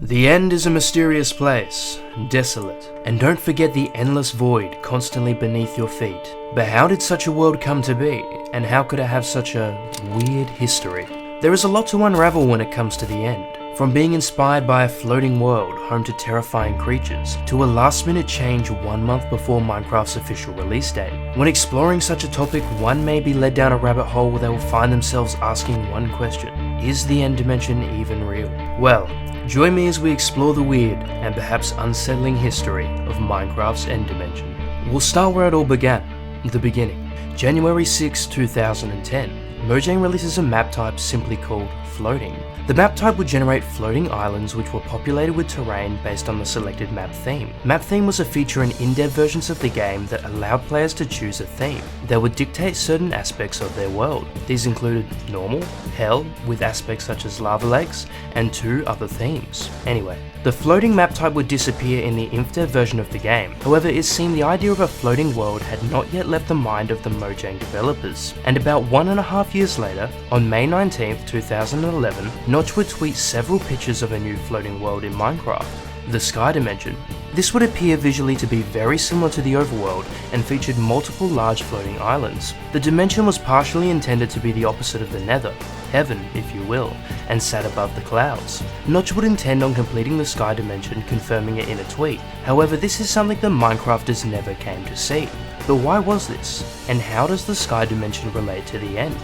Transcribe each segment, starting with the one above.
The end is a mysterious place, desolate, and don't forget the endless void constantly beneath your feet. But how did such a world come to be, and how could it have such a weird history? There is a lot to unravel when it comes to the end. From being inspired by a floating world home to terrifying creatures, to a last-minute change 1 month before Minecraft's official release date. When exploring such a topic, one may be led down a rabbit hole where they will find themselves asking one question: is the end dimension even real? Well, join me as we explore the weird and perhaps unsettling history of Minecraft's end dimension. We'll start where it all began, the beginning. January 6, 2010, Mojang releases a map type simply called Floating. The map type would generate floating islands which were populated with terrain based on the selected map theme. Map theme was a feature in in-depth versions of the game that allowed players to choose a theme that would dictate certain aspects of their world. These included normal, hell, with aspects such as lava lakes, and 2 other themes. Anyway, the floating map type would disappear in the inf-dev version of the game. However, it seemed the idea of a floating world had not yet left the mind of the Mojang developers. And about 1.5 years later, on May 19th, 2011, Notch would tweet several pictures of a new floating world in Minecraft, the Sky Dimension. This would appear visually to be very similar to the overworld and featured multiple large floating islands. The dimension was partially intended to be the opposite of the Nether, heaven if you will, and sat above the clouds. Notch would intend on completing the Sky Dimension, confirming it in a tweet. However, this is something that Minecrafters never came to see. But why was this? And how does the Sky Dimension relate to the end?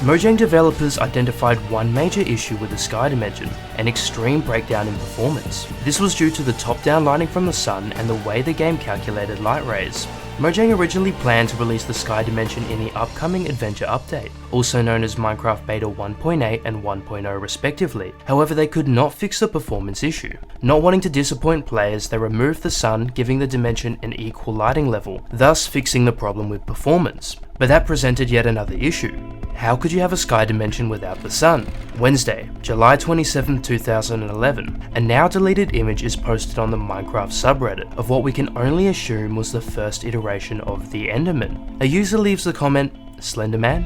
Mojang developers identified one major issue with the Sky Dimension: an extreme breakdown in performance. This was due to the top-down lighting from the sun and the way the game calculated light rays. Mojang originally planned to release the Sky Dimension in the upcoming Adventure Update, also known as Minecraft Beta 1.8 and 1.0 respectively. However, they could not fix the performance issue. Not wanting to disappoint players, they removed the sun, giving the dimension an equal lighting level, thus fixing the problem with performance. But that presented yet another issue. How could you have a Sky Dimension without the sun? Wednesday, July 27, 2011, a now deleted image is posted on the Minecraft subreddit of what we can only assume was the first iteration of the Enderman. A user leaves the comment, "Slenderman?"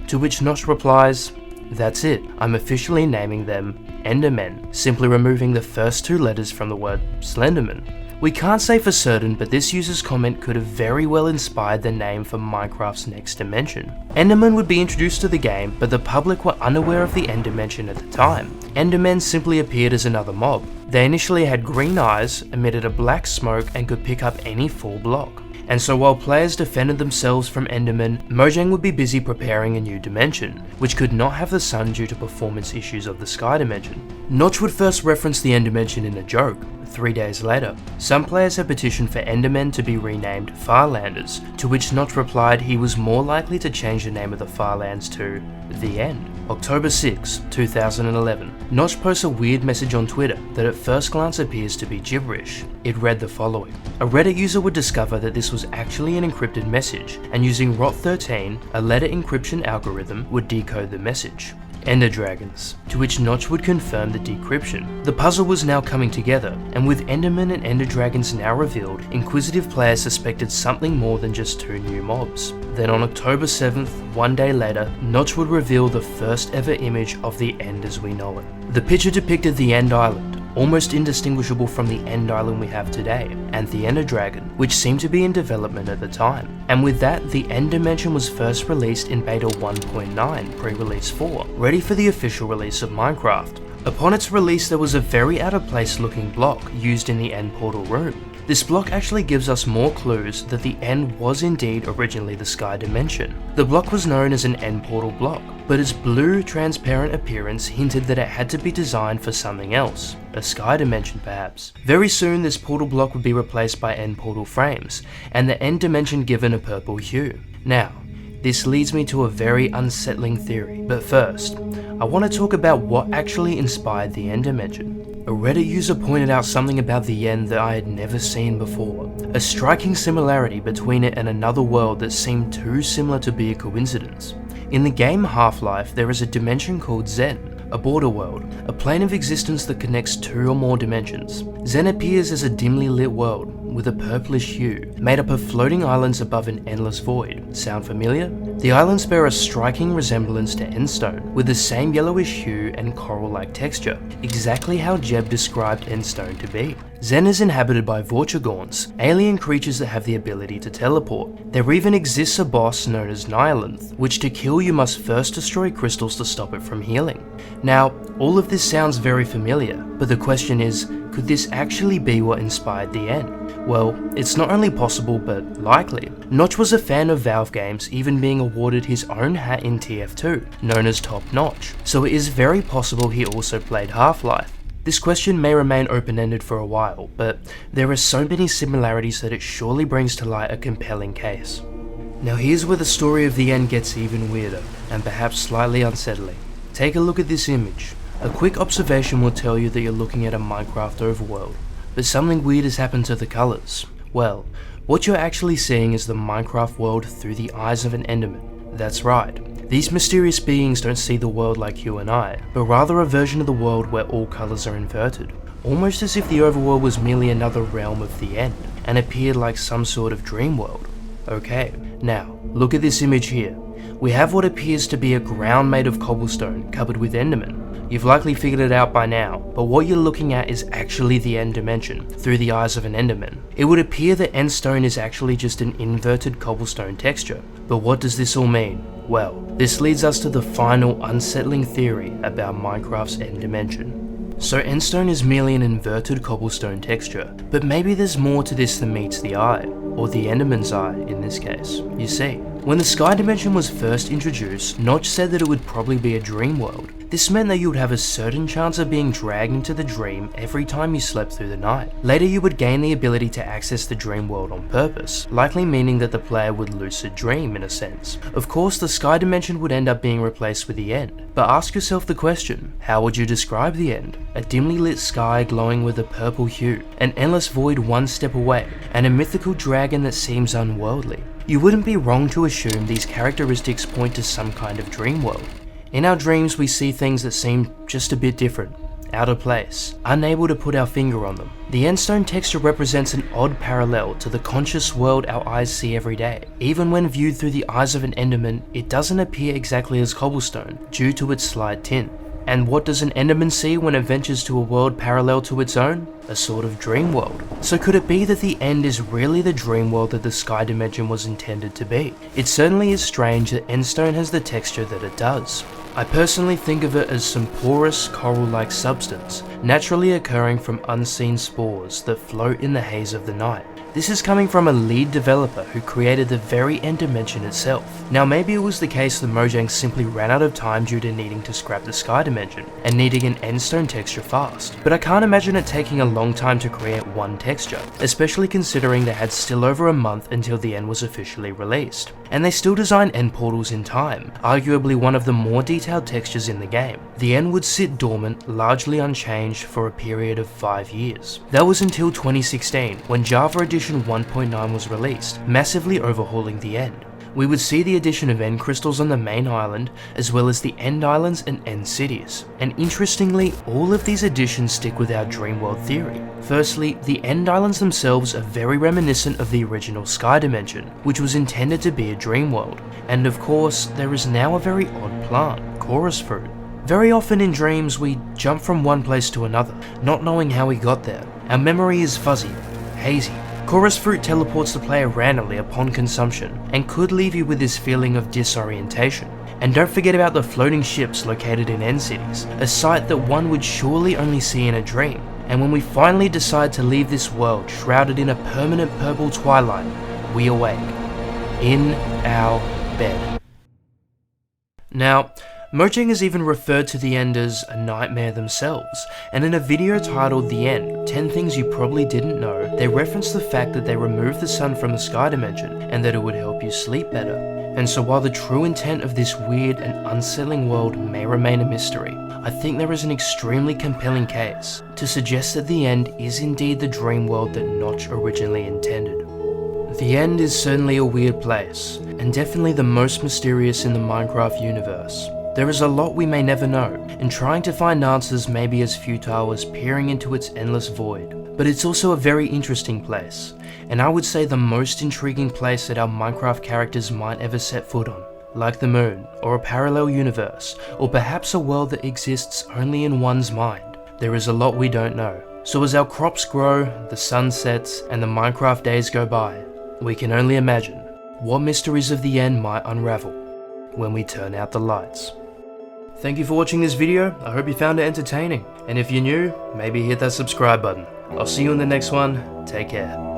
to which Notch replies, "That's it, I'm officially naming them Endermen," simply removing the first 2 letters from the word Slenderman. We can't say for certain, but this user's comment could have very well inspired the name for Minecraft's next dimension. Endermen would be introduced to the game, but the public were unaware of the end dimension at the time. Endermen simply appeared as another mob. They initially had green eyes, emitted a black smoke, and could pick up any full block. And so while players defended themselves from Endermen, Mojang would be busy preparing a new dimension, which could not have the sun due to performance issues of the Sky Dimension. Notch would first reference the end dimension in a joke. 3 days later, some players had petitioned for Endermen to be renamed Farlanders, to which Notch replied he was more likely to change the name of the Farlands to The End. October 6, 2011, Notch posts a weird message on Twitter that at first glance appears to be gibberish. It read the following: a Reddit user would discover that this was actually an encrypted message, and using ROT13, a letter encryption algorithm, would decode the message. Ender Dragons, to which Notch would confirm the decryption. The puzzle was now coming together, and with Enderman and Ender Dragons now revealed, inquisitive players suspected something more than just 2 new mobs. Then on October 7th, 1 day later, Notch would reveal the first ever image of the End as we know it. The picture depicted the End Island, almost indistinguishable from the End Island we have today, and the Ender Dragon, which seemed to be in development at the time. And with that, the End Dimension was first released in Beta 1.9 pre-release 4, ready for the official release of Minecraft. Upon its release, there was a very out of place looking block used in the End Portal room. This block actually gives us more clues that the End was indeed originally the Sky Dimension. The block was known as an End Portal block, but its blue, transparent appearance hinted that it had to be designed for something else, a Sky Dimension perhaps. Very soon this portal block would be replaced by End Portal frames, and the End Dimension given a purple hue. Now, this leads me to a very unsettling theory, but first, I want to talk about what actually inspired the End Dimension. A Reddit user pointed out something about the End that I had never seen before, a striking similarity between it and another world that seemed too similar to be a coincidence. In the game Half-Life, there is a dimension called Zen, a border world, a plane of existence that connects 2 or more dimensions. Zen appears as a dimly lit world, with a purplish hue, made up of floating islands above an endless void. Sound familiar? The islands bear a striking resemblance to Endstone, with the same yellowish hue and coral-like texture, exactly how Jeb described Endstone to be. Zen is inhabited by Vortigauns, alien creatures that have the ability to teleport. There even exists a boss known as Nihilith, which to kill you must first destroy crystals to stop it from healing. Now, all of this sounds very familiar, but the question is, could this actually be what inspired the end? Well, it's not only possible but likely. Notch was a fan of Valve games, even being awarded his own hat in TF2, known as Top Notch, so it is very possible he also played Half-Life. This question may remain open-ended for a while, but there are so many similarities that it surely brings to light a compelling case. Now here's where the story of the end gets even weirder, and perhaps slightly unsettling. Take a look at this image. A quick observation will tell you that you're looking at a Minecraft overworld, but something weird has happened to the colours. Well, what you're actually seeing is the Minecraft world through the eyes of an Enderman. That's right. These mysterious beings don't see the world like you and I, but rather a version of the world where all colours are inverted, almost as if the overworld was merely another realm of the end, and appeared like some sort of dream world. Okay, now, look at this image here. We have what appears to be a ground made of cobblestone covered with Endermen. You've likely figured it out by now, but what you're looking at is actually the end dimension, through the eyes of an Enderman. It would appear that Endstone is actually just an inverted cobblestone texture, but what does this all mean? Well, this leads us to the final unsettling theory about Minecraft's end dimension. So Endstone is merely an inverted cobblestone texture, but maybe there's more to this than meets the eye, or the Enderman's eye in this case. You see, when the sky dimension was first introduced, Notch said that it would probably be a dream world. This meant that you would have a certain chance of being dragged into the dream every time you slept through the night. Later you would gain the ability to access the dream world on purpose, likely meaning that the player would lucid dream in a sense. Of course, the sky dimension would end up being replaced with the end, but ask yourself the question, how would you describe the end? A dimly lit sky glowing with a purple hue, an endless void one step away, and a mythical dragon that seems unworldly. You wouldn't be wrong to assume these characteristics point to some kind of dream world. In our dreams we see things that seem just a bit different, out of place, unable to put our finger on them. The Endstone texture represents an odd parallel to the conscious world our eyes see every day. Even when viewed through the eyes of an Enderman, it doesn't appear exactly as cobblestone, due to its slight tint. And what does an Enderman see when it ventures to a world parallel to its own? A sort of dream world. So could it be that the end is really the dream world that the sky dimension was intended to be? It certainly is strange that Endstone has the texture that it does. I personally think of it as some porous coral-like substance, naturally occurring from unseen spores that float in the haze of the night. This is coming from a lead developer who created the very end dimension itself. Now maybe it was the case that Mojang simply ran out of time due to needing to scrap the sky dimension, and needing an Endstone texture fast, but I can't imagine it taking a long time to create one texture, especially considering they had still over a month until the end was officially released. And they still designed end portals in time, arguably one of the more detailed textures in the game. The end would sit dormant, largely unchanged for a period of 5 years. That was until 2016, when Java Edition 1.9 was released, massively overhauling the end. We would see the addition of end crystals on the main island, as well as the end islands and end cities. And interestingly, all of these additions stick with our dream world theory. Firstly, the end islands themselves are very reminiscent of the original sky dimension, which was intended to be a dream world. And of course, there is now a very odd plant, chorus fruit. Very often in dreams, we jump from one place to another, not knowing how we got there. Our memory is fuzzy, hazy. Chorus fruit teleports the player randomly upon consumption, and could leave you with this feeling of disorientation. And don't forget about the floating ships located in end cities, a sight that one would surely only see in a dream. And when we finally decide to leave this world shrouded in a permanent purple twilight, we awake, in our bed. Now, Mojang has even referred to the end as a nightmare themselves, and in a video titled The End, 10 Things You Probably Didn't Know, they reference the fact that they removed the sun from the sky dimension, and that it would help you sleep better. And so while the true intent of this weird and unsettling world may remain a mystery, I think there is an extremely compelling case to suggest that the end is indeed the dream world that Notch originally intended. The end is certainly a weird place, and definitely the most mysterious in the Minecraft universe. There is a lot we may never know, and trying to find answers may be as futile as peering into its endless void. But it's also a very interesting place, and I would say the most intriguing place that our Minecraft characters might ever set foot on. Like the moon, or a parallel universe, or perhaps a world that exists only in one's mind. There is a lot we don't know. So as our crops grow, the sun sets, and the Minecraft days go by, we can only imagine what mysteries of the end might unravel when we turn out the lights. Thank you for watching this video. I hope you found it entertaining. And if you're new, maybe hit that subscribe button. I'll see you in the next one. Take care.